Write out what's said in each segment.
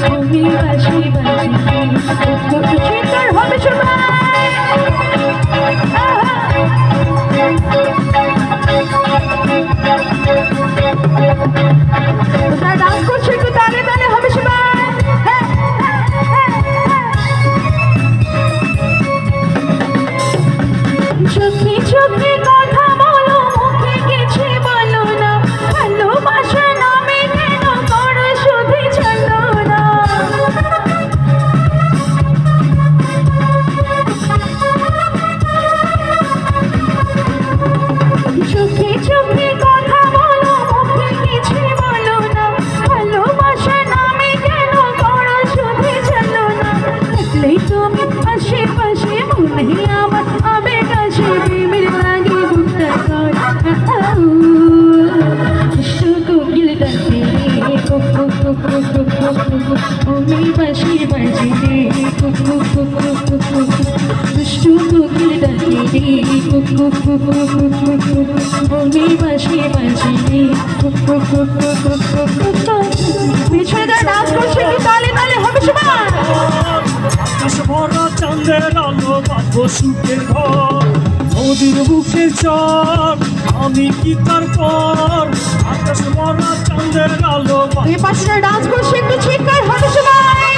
আমি বাসি বাজি চিৎকার হবে সবাই ডান্স করছে একটু তালে তালে হবে সবাই চোখে চোখে কথা বলো মুখে কিছু বলো না ভালোবাসা নামে কেন করো শুধু চলো না চোখে চোখে কথা বলো মুখে কিছু বলো না ভালোবাসা নামে কেন করো শুধু চলো না দেখলেই তুমি আশেপাশে মনে আমার আবেগ আসে প্রেমের লাগে বুকটা কর কোকিল ডাকে আমি বাসি বাজি দুষ্টু কোকিল ডাকে আমি বাসি বাজি পিছনে ডান্স করছে কি তালে তালে হবে সবাই আকাশ ভরা চাঁদের আলো বাঁধবো সুখের ঘর নদীর বুকে চর আমি কি তারপর আকাশ ভরা চাঁদের আলো এই পাশে ডান্স করছে একটু চিৎকার হবে সবাই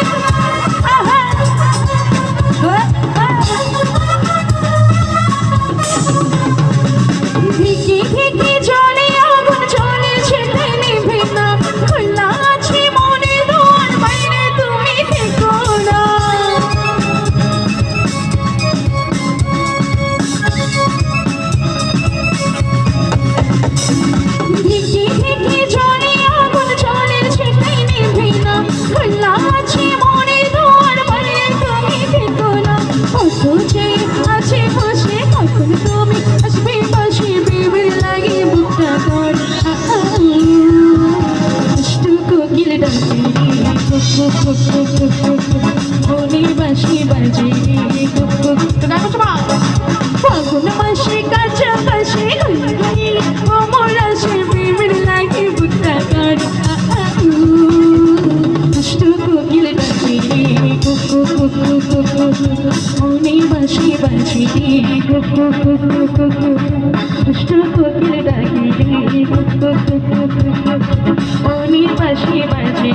ঢিকি ঢিকি জলে আগুন জ্বলেছে নিভে না খোলা আছে মনে দুয়ার বাইরে তুমি থেকো না ঢিকি ঢিকি জলে আগুন জ্বলেছে নিভে না খোলা আছে মনে দুয়ার বাইরে তুমি থেকো না কত যে আছে বসে কখন তুমি আসবে পাশে প্রেমের লাগে বুকটা কর দুষ্টু কোকিল ডাকে মনের বাসি বাজে ফাগুন মাসে কাছাকাছি অমর আসে প্রেমের লাগে বুকটা কর দুষ্টু কোকিল ডাকে মনের বাসি বাজে দুষ্টু কোকিল ডাকে মনের বাসি বাজে